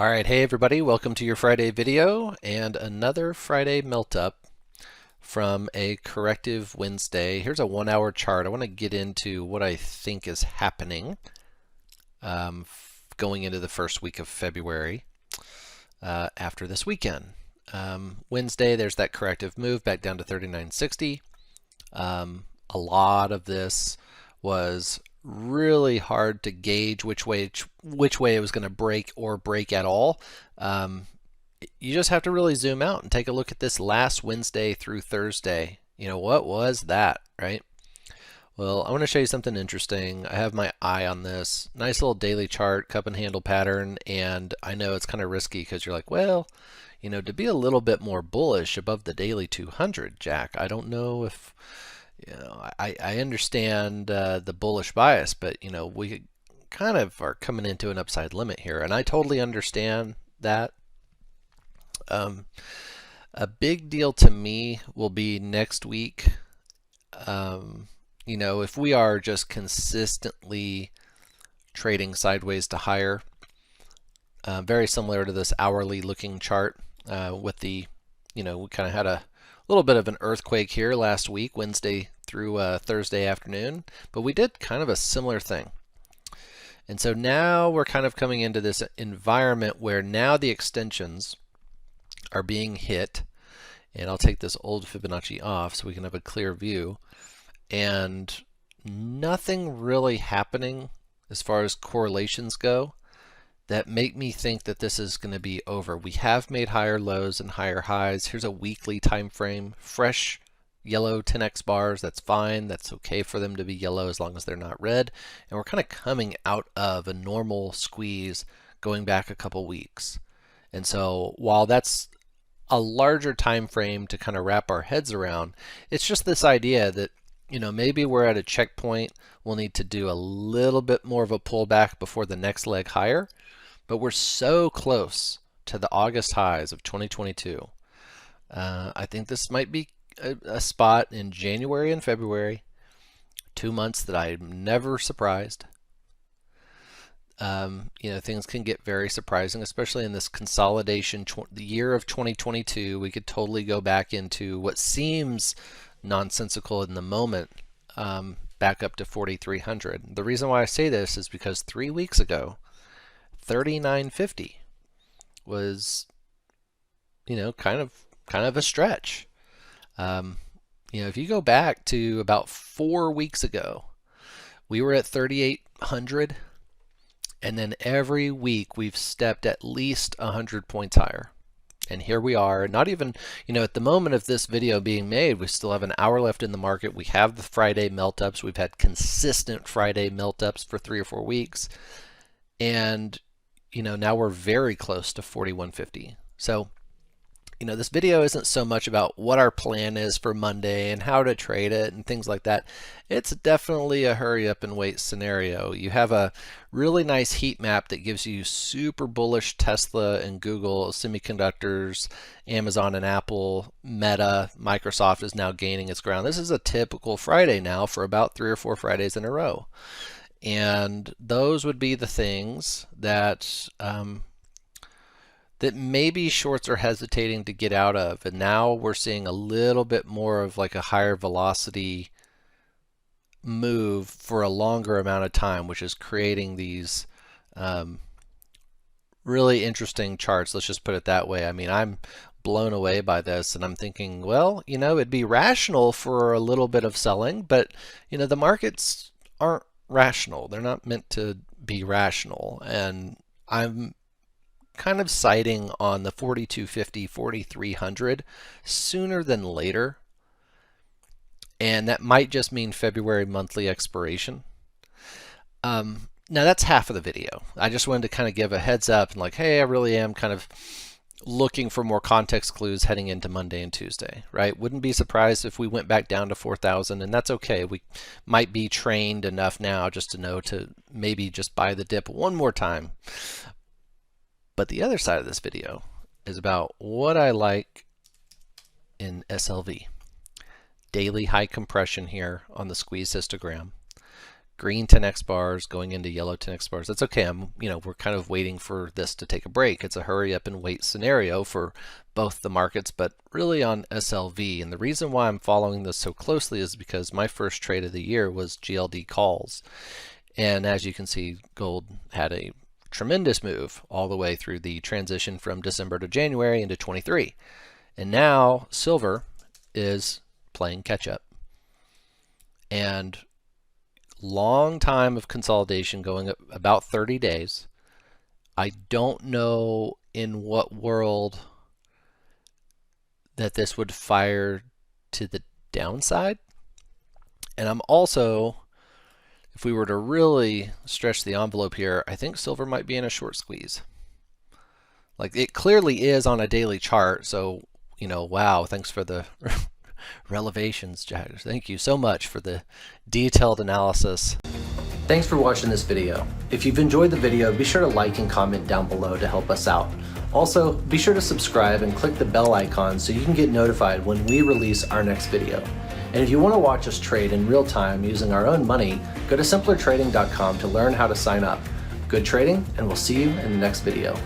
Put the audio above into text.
All right, hey everybody, welcome to your Friday video and another Friday melt up from a corrective Wednesday. Here's a 1 hour chart. I want to get into what I think is happening going into the first week of February after this weekend. Wednesday, there's that corrective move back down to 39.60. A lot of this was really hard to gauge which way it was going to break or break at all. You just have to really zoom out and take a look at this last Wednesday through Thursday. You know, what was that, right? Well, I want to show you something interesting. I have my eye on this nice little daily chart, cup and handle pattern, and I know it's kind of risky because you're like, well, you know, to be a little bit more bullish above the daily 200, Jack, I don't know if, you know, I understand the bullish bias, but, you know, we kind of are coming into an upside limit here, and I totally understand that. A big deal to me will be next week. You know, if we are just consistently trading sideways to higher, very similar to this hourly looking chart with the, you know, we kind of had a little bit of an earthquake here last week, Wednesday through Thursday afternoon, but we did kind of a similar thing. And so now we're kind of coming into this environment where now the extensions are being hit, and I'll take this old Fibonacci off so we can have a clear view, and nothing really happening as far as correlations go that make me think that this is going to be over. We have made higher lows and higher highs. Here's a weekly time frame, fresh yellow 10x bars. That's fine. That's okay for them to be yellow as long as they're not red. And we're kind of coming out of a normal squeeze going back a couple weeks. And so while that's a larger time frame to kind of wrap our heads around, it's just this idea that, you know, maybe we're at a checkpoint. We'll need to do a little bit more of a pullback before the next leg higher, but we're so close to the August highs of 2022. I think this might be a spot in January and February, 2 months that I'm never surprised. You know, things can get very surprising, especially in this consolidation, the year of 2022. We could totally go back into what seems nonsensical in the moment, back up to 4,300. The reason why I say this is because 3 weeks ago, 39.50 was, you know, kind of a stretch. You know, if you go back to about 4 weeks ago, we were at 3,800. And then every week we've stepped at least 100 points higher. And here we are, not even, you know, at the moment of this video being made, we still have an hour left in the market. We have the Friday melt-ups. We've had consistent Friday melt-ups for 3 or 4 weeks. And, you know, now we're very close to 41.50. So, you know, this video isn't so much about what our plan is for Monday and how to trade it and things like that. It's definitely a hurry up and wait scenario. You have a really nice heat map that gives you super bullish Tesla and Google, semiconductors, Amazon and Apple, Meta, Microsoft is now gaining its ground. This is a typical Friday now for about 3 or 4 Fridays in a row. And those would be the things that that maybe shorts are hesitating to get out of. And now we're seeing a little bit more of like a higher velocity move for a longer amount of time, which is creating these really interesting charts. Let's just put it that way. I mean, I'm blown away by this, and I'm thinking, well, you know, it'd be rational for a little bit of selling, but, you know, the markets aren't rational. They're not meant to be rational. And I'm kind of sighting on the 4250, 4300 sooner than later. And that might just mean February monthly expiration. Now that's half of the video. I just wanted to kind of give a heads up and like, hey, I really am kind of looking for more context clues heading into Monday and Tuesday, right? Wouldn't be surprised if we went back down to 4,000, and that's okay. We might be trained enough now just to know to maybe just buy the dip one more time. But the other side of this video is about what I like in SLV. Daily high compression here on the squeeze histogram. green 10x bars going into yellow 10x bars. That's okay. We're kind of waiting for this to take a break. It's a hurry up and wait scenario for both the markets, but really on SLV. And the reason why I'm following this so closely is because my first trade of the year was GLD calls. And as you can see, gold had a tremendous move all the way through the transition from December to January into 23. And now silver is playing catch up. And long time of consolidation going about 30 days. I don't know in what world that this would fire to the downside. And I'm also, if we were to really stretch the envelope here, I think silver might be in a short squeeze. Like it clearly is on a daily chart. So, wow, thanks for the relevations, Jack. Thank you so much for the detailed analysis. Thanks for watching this video. If you've enjoyed the video, be sure to like and comment down below to help us out. Also, be sure to subscribe and click the bell icon so you can get notified when we release our next video. And if you want to watch us trade in real time using our own money, go to simplertrading.com to learn how to sign up. Good trading, and we'll see you in the next video.